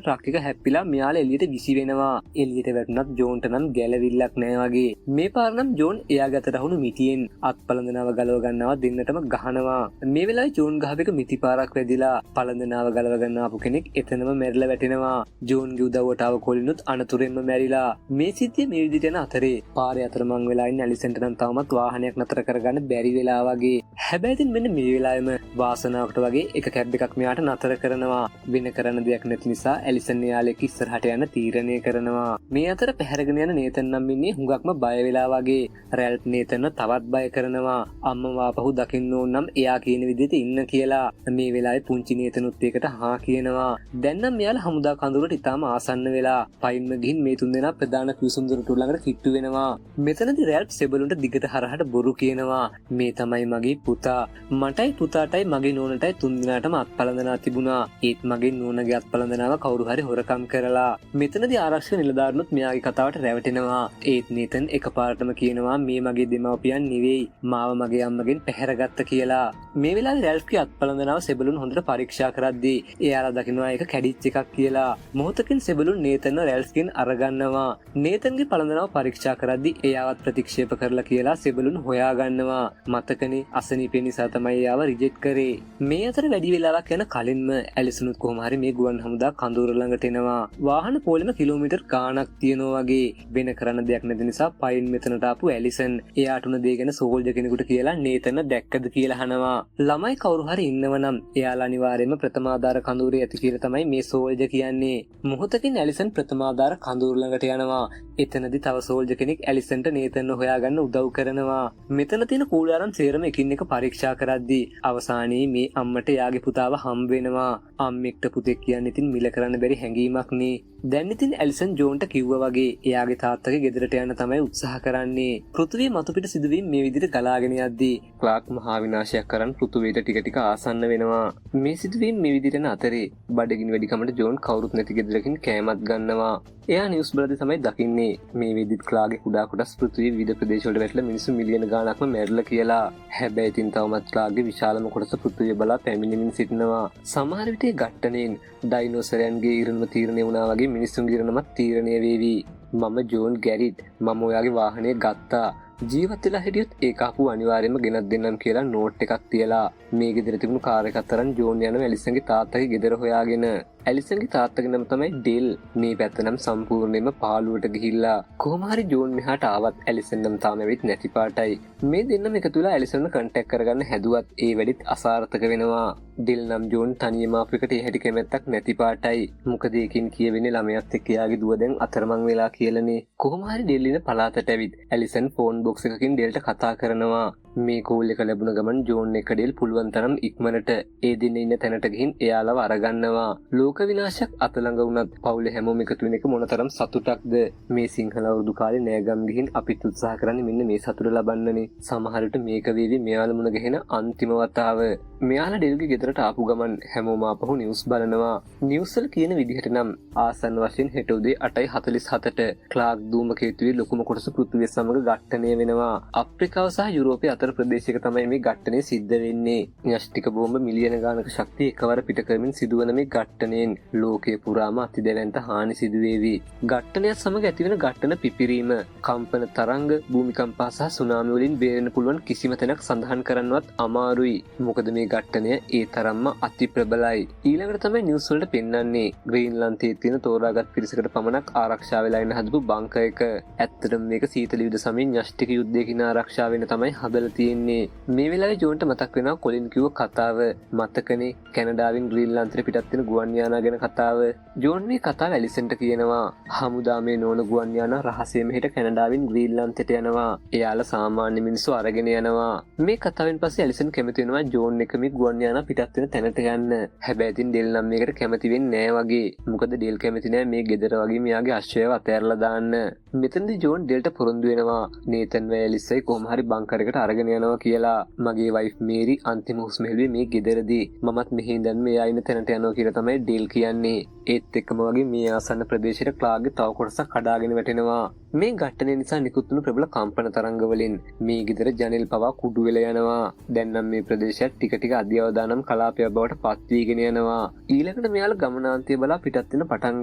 ට්‍රක් එක හැප්පිලා මෙයාලා එළියට විසි වෙනවා. එළියට වැටුණත් ජෝන්ට නම් ගැලවිල්ලක් නැහැ වගේ. මේ පාර නම් ජෝන් එයා ගතට අහුණු මිටියෙන් අත්පලඳනාව ගලව ගන්නවා දෙන්නටම ගහනවා. මේ වෙලාවේ ජෝන් ගහපේක මිටි පාරක් වැදිලා පලඳනාව ගලව ගන්න ආපු කෙනෙක් එතනම මැරිලා වැටෙනවා. ජෝන්ගේ උදව්වට ආව කොලිනුත් අනතුරෙන්ම මැරිලා. මේ සිද්ධිය මේ විදිහට යන අතරේ පාරේ අතරමං වෙලා ඉන්න ඇලිසන්ට නම් තවමත් වාහනයක් නතර කරගන්න බැරි වෙලා වගේ. හැබැයි ඉතින් මෙන්න මේ වෙලාවෙම වාසනාවකට වගේ එක කැබ් එකක් මෙයාට නතර කරනවා. වෙන කරන්න දෙයක් නැති නිසා ඇලිසන් එයාලෙක් ඉස්සරහට යන තීරණය කරනවා. මේ අතර පැහැරගෙන යන නේතන් නම් ඉන්නේ හුඟක්ම බය වෙලා වගේ. රැල්ෆ් නේතන්ව තවත් බය කරනවා. අම්මව ආපහු දකින්න ඕන නම් එයා කියන විදිහට ඉන්න කියලා. මේ වෙලාවේ පුංචි නේතනුත් ඒකට හා කියනවා. දැන් නම් මෙයාලා හමුදා කඳුරට ඉතාම ආසන්න වෙලා පයින්ම ගිහින් මේ තුන්දෙනා ප්‍රධාන කුසුම්දුරට ළඟට කිට්ටු වෙනවා. මෙතනදී රැල්ෆ් සෙබළුන්ට දිගට හරහට බොරු කියනවා. මේ තමයි මගේ පුතා. මටයි පුතාටයි මගේ නෝනටයි තුන්දෙනාටම අත්පලඳනා තිබුණා. ඒත් මගේ නෝනගේ අත්පලඳනාව කවුරු හරි හොරකම් කරලා. මෙතනදී ආරක්ෂක නිලධාරිනුත් මෙයාගේ කතාවට රැවටෙනවා. ඒත් නේතන් එකපාරටම කියනවා මේ මගේ දෙමව්පියන් නෙවෙයි. මාව මගේ අම්මගෙන් පැහැරගත්ත කියලා. මේ වෙලාවේ රැල්ෆ්ගේ අත්පලඳනාව සෙබළුන් හොඳට පරීක්ෂා කරද්දී එයාලා දකිනවා එක කැඩිච්ච එකක් කියලා. මොහොතකින් සෙබළුන් නේතන්ව රැල්ස්ගෙන් අරගන්නවා. නේතන්ගේ පළඳනාව පරීක්ෂා කරද්දී එයාවත් ප්‍රතික්ෂේප කරලා කියලා සෙබළුන් හොයාගන්නවා. මතකනේ අසනීපේ නිසා තමයි එයාව රිජෙක්ට් කරේ. මේ අතර වැඩි වෙලාවක් යන කලින්ම ඇලිසනුත් කොහොම හරි මේ ගුවන් හමුදා කඳවුර ළඟට එනවා. වාහන පොලෙම කිලෝමීටර් ගාණක් තියෙනවා වගේ. වෙන කරන්න දෙයක් නැති නිසා පයින් මෙතනට ආපු ඇලිසන් එයාට උන දේ ගැන සෝල්ජර් කෙනෙකුට කියලා නේතන දැක්කද කියලා අහනවා. ළමයි කවුරු හරි ඉන්නවනම් එයාලා අනිවාර්යයෙන්ම ප්‍රථමාධාර කඳවුරේ ඇති කියලා තමයි මේ සෝල්ජර් කියන්නේ. මොහොතකින් ඇලිසන් ප්‍රථමාධාර කඳවුර ළඟට යනවා. එතනදී තව සෝල්ජර් කෙනෙක් ඇලිසන්ට නේතන්ව හොයාගන්න උදව් කරනවා. මෙතන තියෙන කූඩාරම් සේරම එකින් එක පරීක්ෂා කරද්දී අවසානයේ මේ අම්මට එයාගේ පුතාව හම්බ වෙනවා. අම්මෙක්ට පුතෙක් කියන්නේ ඉතින් මිල කරන්න බැරි හැඟීමක් නේ. දැන් ඉතින් ඇලිසන් ජෝන්ට කිව්වා වගේ එයාගේ තාත්තගේ ගෙදරට යන්න තමයි උත්සාහ කරන්නේ. පෘථිවිය මතුපිට සිදුවීම් මේ විදිහට ගලාගෙන යද්දී ක්ලාක් මහා විනාශයක් කරන් පෘථිවියට ටික ටික ආසන්න වෙනවා. මේ සිදුවීම් මේ විදිහට යන අතරේ බඩගිනි වැඩිකමට ජෝන් කවුරුත් නැති ගෙදරකින් කෑමක් ගන්නවා. එයා නිවුස් බලද්දී තමයි දකින්නේ මේ විදිහට ක්ලාගේ කුඩා කොටස් පෘථිවිය විවිධ ප්‍රදේශවලට වැටලා මිනිස්සු මිලියන ගාණක්ම මැරිලා කියලා. හැබැයි ඉතින් තවමත් ක්ලාගේ විශාලම කොටස පෘථිවිය බලා පැමිණෙමින් සිටිනවා. සමහර විට ඝට්ටණයෙන් ඩයිනෝසරයන්ගේ ඉරණම තීරණය වුණා වගේ මිනිස්සුන්ගේ ඉරණමත් තීරණය වේවි. මම ජෝන් ගැරිට් මම ඔයාගේ වාහනය ගත්තා. ජීවත් වෙලා හිටියොත් ඒක ආපු අනිවාර්යයෙන්ම ගෙනත් දෙන්නම් කියලා නෝට් එකක් තියලා මේ ගෙදර තිබුණු කාර් එකක් තරම් ජෝන් යන ඇලිසන්ගේ තාත්තගේ ගෙදර හොයාගෙන ඇලිසන්ගේ තාත්තගේ නම තමයි ඩෙල්. මේ පැත්ත නම් සම්පූර්ණයෙන්ම පාළුවට ගිහිල්ලා කොහොම හරි ජෝන් මෙහාට ආවත් ඇලිසන් නම් තාම වෙත් නැති පාටයි. මේ දෙන්නම එකතු වෙලා ඇලිසන්ව කන්ටැක්ට් කරගන්න හැදුවත් ඒ වැඩිත් අසාර්ථක වෙනවා. ඩෙල් නම් ජෝන් තනියම අපිකට ඒ හැටි කැමැත්තක් නැති පාටයි. මොකද ඒකින් කියවෙන්නේ ළමයාත් එක්ක යාගේ දුව දැන් අතරමං වෙලා කියලානේ. කොහොම හරි ඩෙල් ඉන පළාතට ඇවිත් ඇලිසන් ෆෝන් බොක්ස් එකකින් ඩෙල්ට කතා කරනවා. මේ කෝල් එක ලැබුණ ගමන් ජෝන් එක ඩෙල් පුළුවන් තරම් ඉක්මනට ඒ දෙන්න ඉන්න තැනට ගිහින් එයාලව අරගන්නවා. ලෝක විනාශයක් අතළඟ වුණත් පවුලේ හැමෝම එකතු වෙන එක මොනතරම් සතුටක්ද. මේ සිංහල අවුරුදු කාලේ නෑගම් ගිහින් අපිත් උත්සාහ කරන්නේ මෙන්න මේ සතුට ලබන්නනේ. සමහරට මේක වේවි මෙයාලා මුණ ගැහෙන අන්තිම වතාව. මෙයාලා ඩෙල්ගේ ගෙදරට ආපු ගමන් හැමෝම ආපහු නිවුස් බලනවා. නිවුස් වල කියන විදිහට නම් ආසන්න වශයෙන් හෙට උදේ 8:47ට ක්ලාක් ධූමකේතුවේ ලොකුම කොටස පෘථිවිය සමග ඝට්ටණය වෙනවා. අප්‍රිකාව සහ යුරෝපයේ අතර ප්‍රදේශයක තමයි මේ ඝට්ටණය සිද්ධ වෙන්නේ. න්‍යෂ්ටික බෝම්බ මිලියන ගානක ශක්තිය එකවර පිට කරමින් සිදුවන මේ ඝට්ටණයෙන් ලෝකයේ පුරාම අතිදැවැන්ත හානි සිදුවේවි. ඝට්ටණයත් සමග ඇතිවන ඝට්ටන පිපිරීම, කම්පන තරංග, භූමිකම්ප සහ සුනාමි වලින් බේරෙන්න පුළුවන් කිසිම තැනක් සඳහන් කරන්නවත් අමාරුයි. මොකද මේ ඝට්ටණය ඒ තරම්ම අති ප්‍රබලයි. ඊළඟට තමයි නිවුස් වලට පෙන්වන්නේ ග්‍රීන්ලන්තයේ තියෙන තෝරාගත් පිරිසකට පමණක් ආරක්ෂා වෙලා ඉන්න හදපු බංකර් එක. ඇත්තටම මේක සීතල යුද සමයේ න්‍යෂ්ටික යුද්ධයකින් ආරක්ෂා වෙන්න තමයි හදලා තියෙන්නේ. මේ වෙලාවේ ජෝන්ට මතක් වෙනවා කොලින් කිව්ව කතාව. මතකනේ කැනඩාවෙන් ග්‍රීන්ලන්තයට පිටත් වෙන ගුවන් යානා ගැන කතාව. ජෝන් මේ කතාව ඇලිසන්ට කියනවා. හමුදාමේ නෝන ගුවන් යානා රහසෙම හිට කැනඩාවෙන් ග්‍රීන්ලන්තයට යනවා. එයාලා සාමාන්‍ය මිනිස්සු අරගෙන යනවා. මේ කතාවෙන් පස්සේ ඇලිසන් කැමති වෙනවා ජෝන් එක මේ ගුවන් යානා පිටත් වෙන තැනට යන්න. හැබැයි ඉතින් ඩෙල් නම් මේකට කැමති වෙන්නේ නෑ වගේ. මොකද ඩෙල් කැමති නෑ මේ ගෙදර වගේ මෙයාගේ අශ්වයව අතෑරලා දාන්න. මෙතනදී ජෝන් ඩෙල්ට පොරොන්දු වෙනවා. නේතන් වැලිස්සයි කොහොම හරි බංකර් එකට අරගෙන යනවා කියලා. මගේ වයිෆ් මේරි අන්තිම හුස්ම හෙළුවේ මේ ගෙදරදී. මමත් මෙහි ඉඳන් මෙයා ඉන්න තැනට යනවා කියලා තමයි ඩෙල් කියන්නේ. ඒත් එක්කම වගේ මේ ආසන්න ප්‍රදේශයට ක්ලාගේ තව කොටසක් කඩාගෙන වැටෙනවා. මේ ඝට්ටනය නිසා නිකුත් වුණු ප්‍රබල කම්පන තරංග වලින් මේ ගෙදර ජනෙල් පවා කුඩු වෙලා යනවා. දැන් නම් මේ ප්‍රදේශයත් ටික ටික අධ්‍යවදානම් කලාපයක් බවට පත් වීගෙන යනවා. ඊළඟට මෙයාලා ගමනාන්තය බලා පිටත් වෙන පටන්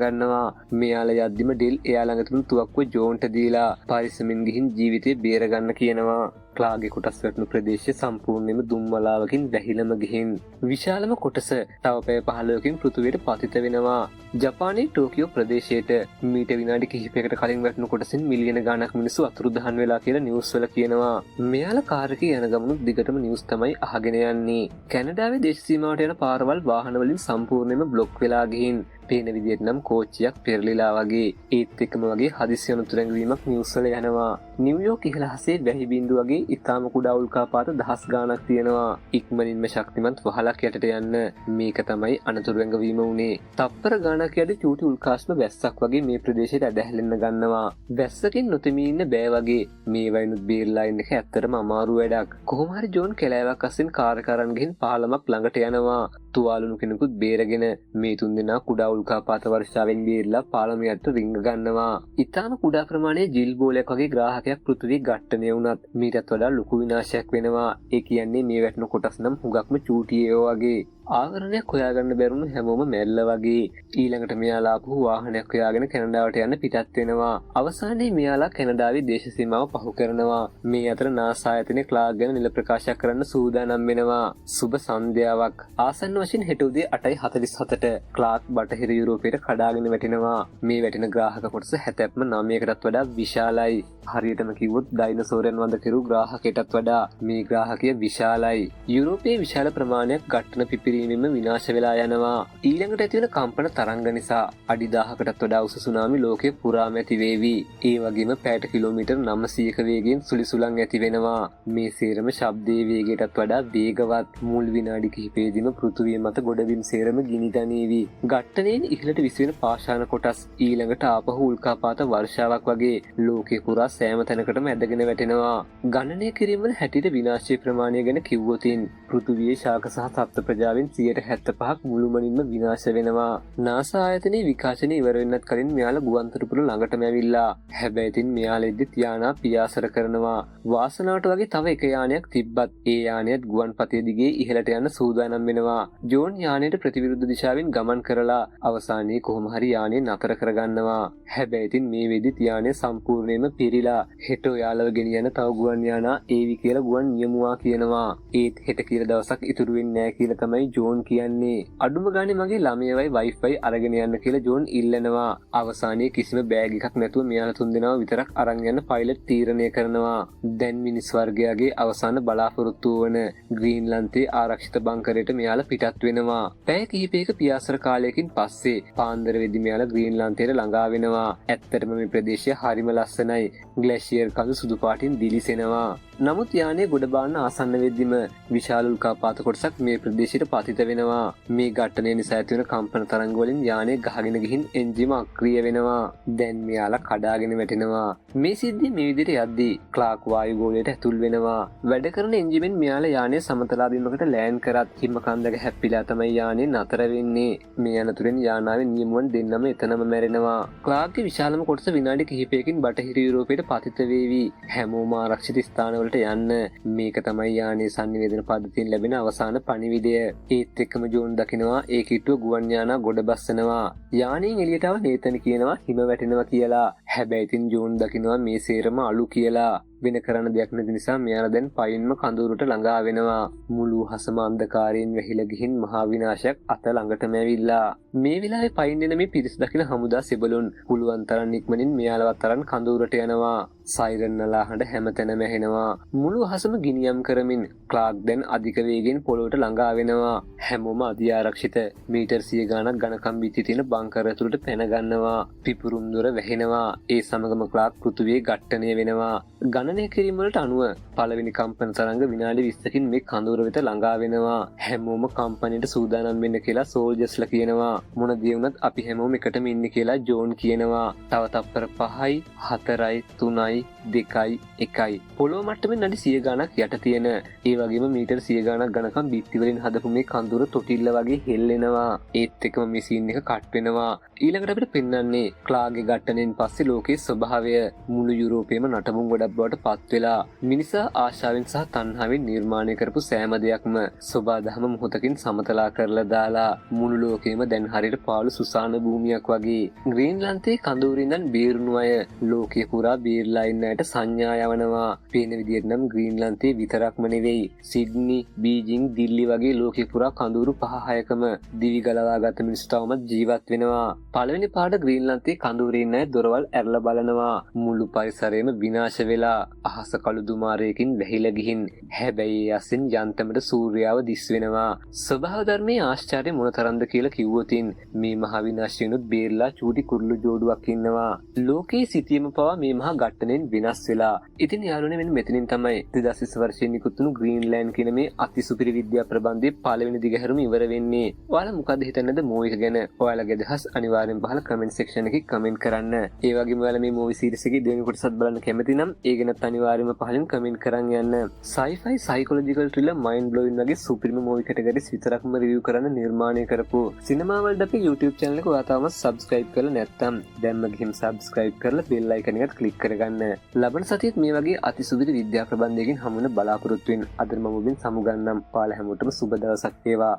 ගන්නවා. මෙයාලා යද්දිම ඩෙල් එයා ළඟ තිබුණු තුවක්කුව ජෝන්ට දීලා පරිස්සමින් ගිහින් ජීවිතේ බේර ගන්න කියනවා. ක්ලාගේ කොටස් වැටුණු ප්‍රදේශය සම්පූර්ණයෙන්ම දුම්වලාවකින් වැහිලම ගිහින් විශාලම කොටස තව පැය 15කින් පෘථිවියට පතිත වෙනවා. ජපානයේ ටෝකියෝ ප්‍රදේශයට මීට විනාඩි කිහිපයකට කලින් වැටුණු කොටසින් මිලියන ගාණක් මිනිස්සු අතුරුදහන් වෙලා කියලා නිවුස් වල කියනවා. මෙයාලා කාර් එකේ යන ගමනුත් දිගටම නිවුස් තමයි අහගෙන යන්නේ. කැනඩාවේ දේශ සීමාවට යන පාරවල් වාහන වලින් සම්පූර්ණයෙන්ම බ්ලොක් වෙලා ගිහින් පේන විදිහට නම් කෝච්චියක් පෙරලිලා වගේ. ඒත් එක්කම වගේ හදිසි අනුතරැඟවීමක් නිවුස් වල යනවා. නිව්යෝක් ඉහළහසේ වැහි බිඳු වගේ ඉතාම කුඩා උල්කාපාත දහස් ගාණක් තියෙනවා. ඉක්මනින්ම ශක්තිමත් වහලක් යටට යන්න මේක තමයි අනතුරු ඇඟවීම උනේ. තප්පර ගාණක් යද්දී චූටි උල්කාස්ම වැස්සක් වගේ මේ ප්‍රදේශයට ඇදහැලෙන්න ගන්නවා. වැස්සකින් නොතෙමී ඉන්න බෑ වගේ. මේ වයින්ුත් බේරලා ඉන්න එක ඇත්තටම අමාරු වැඩක්. කොහොම හරි ජෝන් කෙලෑවක් අස්සෙන් කාර් එක අරන් ගිහින් පාලමක් ළඟට යනවා. තුවාලුණු කෙනෙකුත් බේරගෙන මේ තුන්දෙනා කුඩා උල්කාපාත වර්ෂාවෙන් බේරලා පාලමයට රිංග ගන්නවා. ඉතාම කුඩා ප්‍රමාණයේ ජිල් බෝලයක් වගේ ග්‍රාහකයක් පෘථිවිය ඝට්ටණය වුණත් මීටත් වඩා ලොකු විනාශයක් වෙනවා. ඒ කියන්නේ මේ වැටෙන කොටස් නම් හුඟක්ම චූටි ඒවා වගේ. ආවරණයක් හොයාගන්න බැරුණු හැමෝම මැල්ල වගේ. ඊළඟට මෙයාලා ආපහු වාහනයක් හොයාගෙන කැනඩාවට යන්න පිටත් වෙනවා. අවසානයේ මෙයාලා කැනඩාවේ දේශ සීමාව පහු කරනවා. මේ අතර නාසා ආයතනයේ ක්ලාක් ගැන නිල ප්‍රකාශයක් කරන්න සූදානම් වෙනවා. සුබ සන්ධ්‍යාවක්. ආසන්න වශයෙන් හෙට උදේ 8:47ට ක්ලාක් බටහිර යුරෝපයට කඩාගෙන වැටෙනවා. මේ වැටෙන ග්‍රාහක කොටස 79%කටත් වඩා විශාලයි. හරියටම කිව්වොත් ඩයිනසෝරයන් වඳ කෙරු ග්‍රාහකයටත් වඩා මේ ග්‍රාහකය විශාලයි. යුරෝපයේ විශාල ප්‍රමාණයක් ගට්ටන පිපිරීමෙන්ම විනාශ වෙලා යනවා. ඊළඟට ඇතිවන කම්පන තරංග නිසා අඩි 1000කටත් වඩා උස සුනාමි ලෝකේ පුරාම ඇති වේවි. ඒ වගේම පැයට කිලෝමීටර් 900ක වේගයෙන් සුලිසුලන් ඇති වෙනවා. මේ සේරම ශබ්දයේ වේගයටත් වඩා වේගවත්. මුල් විනාඩි කිහිපයේදීම පෘථිවිය මත ගොඩබිම් සේරම ගිනි දනීවි. ගට්ටනයෙන් ඉහළට විසවෙන පාෂාණ කොටස් ඊළඟට ආපහු උල්කාපාත වර්ෂාවක් වගේ ලෝකේ පුරා සෑම තැනකටම ඇදගෙන වැටෙනවා. ගණනය කිරීම වල හැටියට විනාශයේ ප්‍රමාණය ගැන කිව්වොතින් පෘථිවියේ ශාක සහ සත්ත්ව ප්‍රජාවෙන් 75%ක් මුළුමනින්ම විනාශ වෙනවා. නාසා ආයතනයේ විකාශනය ඉවර වෙන්නත් කලින් මෙයාලා ගුවන්තොටුපළ ළඟටම ඇවිල්ලා. හැබැයි ඉතින් මෙයාලා ඉද්දි තියානා පියාසර කරනවා. වාසනාවට වගේ තව එක යානයක් තිබ්බත් ඒ යානයත් ගුවන් පතේ දිගේ ඉහළට යන්න සූදානම් වෙනවා. ජෝන් යානයට ප්‍රතිවිරුද්ධ දිශාවෙන් ගමන් කරලා අවසානයේ කොහොම හරි යානය නතර කරගන්නවා. හැබැයි ඉතින් මේ වෙද්දි තියානය සම්පූර්ණයෙන්ම පිරීලා. හෙට ඔයාලව ගෙනියන තව ගුවන් යානා ඒවි කියලා ගුවන් නියමුවා කියනවා. ඒත් හෙට කියලා දවසක් ඉතුරු වෙන්නේ නැහැ කියලා තමයි ජෝන් කියන්නේ. අඩුම ගානේ මගේ ළමයවයි වයිෆයි අරගෙන යන්න කියලා ජෝන් ඉල්ලනවා. අවසානයේ කිසිම බෑග් එකක් නැතුව මෙයාලා තුන්දෙනාව විතරක් අරන් යන්න පයිලට් තීරණය කරනවා. දැන් මිනිස් වර්ගයාගේ අවසාන බලාපොරොත්තුව වන ග්‍රීන්ලන්තයේ ආරක්ෂිත බංකරයට මෙයාලා පිටත් වෙනවා. පැය කිහිපයක පියාසර කාලයකින් පස්සේ පාන්දර වෙද්දි මෙයාලා ග්‍රීන්ලන්තයට ළඟා වෙනවා. ඇත්තටම මේ ප්‍රදේශය හරිම ලස්සනයි. ග්ලැෂියර් කඳු සුදු පාටින් දිලිසෙනවා. නමුත් යානයේ ගොඩ බාන්න ආසන්න වෙද්දිම විශාල උල්කාපාත කොටසක් මේ ප්‍රදේශයට පතිත වෙනවා. මේ ඝට්ටනය නිසා ඇතිවන කම්පන තරංග වලින් යානය ගහගෙන ගිහින් එන්ජිම අක්‍රිය වෙනවා. දැන් මෙයාලා කඩාගෙන වැටෙනවා. මේ සිද්ධිය මේ විදිහට යද්දී ක්ලාක් වායු ගෝලයට ඇතුල් වෙනවා. වැඩ කරන එන්ජිමෙන් මෙයාලා යානය සමතලාභිමුඛට ලෑන්ඩ් කරත් හිම කන්දක හැප්පිලා තමයි යානය නතර වෙන්නේ. මේ අනතුරෙන් යානාවේ නියමුවන් දෙන්නම එතනම මැරෙනවා. ක්ලාක්ගේ විශාලම කොටස විනාඩි කිහිපයකින් බටහිර යුරෝපයට පතිත වේවි. හැමෝම ආරක්ෂිත ස්ථානවලට යන්න. මේක තමයි යානයේ සංනිවේදන පද්ධතියෙන් ලැබෙන අවසාන පණිවිඩය. ඒත් එක්කම ජෝන් දකිනවා ඒ කිට්ටුව ගුවන් යානා ගොඩ බස්සනවා. යානයෙන් එළියට ආව නේතන් කියනවා හිම වැටෙනවා කියලා. හැබැයි ඉතින් ජෝන් දකිනවා මේ සේරම අලු කියලා. වෙන කරන්න දෙයක් නැති නිසා මෙයාලා දැන් පයින්ම කඳවුරට ළඟා වෙනවා. මුළු හසම අන්ධකාරයෙන් වැහිලා ගිහින් මහා විනාශයක් අත ළඟටම ඇවිල්ලා. මේ වෙලාවේ පයින් එන මේ පිරිස දකින හමුදා සෙබළුන් පුළුවන් තරම් ඉක්මනින් මෙයාලවත් අරන් කඳවුරට යනවා. සයිරන් නලා හඬ හැමතැනම ඇහෙනවා. මුළු අහසම ගිනියම් කරමින් ක්ලාක් දැන් අධික වේගෙන් පොළොවට ළඟා වෙනවා. හැමෝම අධිආරක්ෂිත මීටර් 100 ගණක් ඝනකම් බිත්ති තියෙන බංකර ඇතුළට පැන ගන්නවා. පිපුරුම් දොර වැහෙනවා. ඒ සමගම ක්ලාක් පෘථුවියේ ඝට්ටනය වෙනවා. ගණනය කිරීම වලට අනුව පළවෙනි කම්පන තරංග විනාඩි 20කින් මේ කඳවුර වෙත ළඟා වෙනවා. හැමෝම කම්පැනිට සූදානම් වෙන්න කියලා සෝල්ජර්ස්ලා කියනවා. මොන දේ වුණත් අපි හැමෝම එකටම ඉන්නේ කියලා ජෝන් කියනවා. තව තප්පර 5යි 4යි 3යි 2යි 1යි පොළොව මට්ටමින් අඩි 100 ගණක් යට තියෙන ඒ වගේම මීටර් 100 ගණක් ඝනකම් බිත්ති වලින් හදපු මේ කඳුර තොටිල්ල වගේ හෙල්ලෙනවා. ඒත් එක්කම මේ සීන් එක කට් වෙනවා. ඊළඟට අපිට පෙන්වන්නේ ක්ලාගේ ඝට්ටණයෙන් පස්සේ ලෝකයේ ස්වභාවය. මුළු යුරෝපයේම නටබුන් ගොඩක් බවට පත් වෙලා මිනිසා ආශාවෙන් සහ තණ්හාවෙන් නිර්මාණය කරපු සෑම දෙයක්ම සෝබාදහම මොහොතකින් සමතලා කරලා දාලා මුළු ලෝකෙම දැන් හරියට පාළු සුසාන භූමියක් වගේ. ග්‍රීන්ලන්තයේ කඳවුරින් දැන් බේරුණු අය ලෝකයේ පුරා බේරලා ඉන්න අයට සංඥා යවනවා. පේන විදිහට නම් ග්‍රීන්ලන්තයේ විතරක්ම නෙවෙයි සිඩ්නි, බීජිං, දිල්ලි වගේ ලෝකයේ පුරා කඳවුරු 5-6කම දිවි ගලවාගත් මිනිස්සු තවමත් ජීවත් වෙනවා. පළවෙනි පාඩ ග්‍රීන්ලන්තයේ කඳවුරේ ඉන්න අය දොරවල් ඇරලා බලනවා. මුළු පරිසරයම විනාශ වෙලා අහස කළු දුමාරයකින් වැහිලා ගිහින් හැබැයි අසින් යන්තමට සූර්යාව දිස් වෙනවා. ස්වභාව ධර්මයේ ආශ්චර්ය මොනතරම්ද කියලා කිව්වොතින් මේ මහා විනාශයනොත් බේරලා චූටි කුරුළු ජෝඩුවක් ඉන්නවා. ලෝකේ සිටීම පවා මේ මහා ඝට්ටණයෙන් විනාශ වෙලා. ඉතින් යාළුවනේ මෙන්න මෙතනින් තමයි 2020 වර්ෂයේ නිකුත් වුණු ග්‍රීන්ලෑන්ඩ් කියන මේ අතිසුපිරි විද්‍යා ප්‍රබන්ධයේ පළවෙනි දිගහැරුම ඉවර වෙන්නේ. ඔයාලා මොකද හිතන්නේද මූවි එක ගැන? ඔයාලගේ අදහස් අනිවාර්යෙන් පහල කමෙන්ට් සෙක්ෂන් එකේ කමෙන්ට් කරන්න. ඒ වගේම ඔයාලා මේ මූවි සීරීස් එකේ දෙවෙනි කොටසත් බලන්න කැමති නම් ඒ ගැනත් අනිවාර්යයෙන්ම පහලින් කමෙන්ට් කරන් යන්න. sci-fi psychological thriller mind blowing වගේ සුපිරිම මූවි කැටගරිස් විතරක්ම රිවිව් කරන්න නිර්මාණය කරපු සිනමා වර්ල්ඩ් අපේ YouTube channel එක ඔයා තාම subscribe කරලා නැත්නම් දැන්ම ගිහින් subscribe කරලා bell icon එකත් click කරගන්න. ලබන සතියේත් මේ වගේ අතිසුපිරි විද්‍යා ප්‍රබන්ධයකින් හමු වෙන බලාපොරොත්තු වෙන අද මම ඔබෙන් සමුගන්නම්. ඔයාලා හැමෝටම සුබ දවසක් වේවා.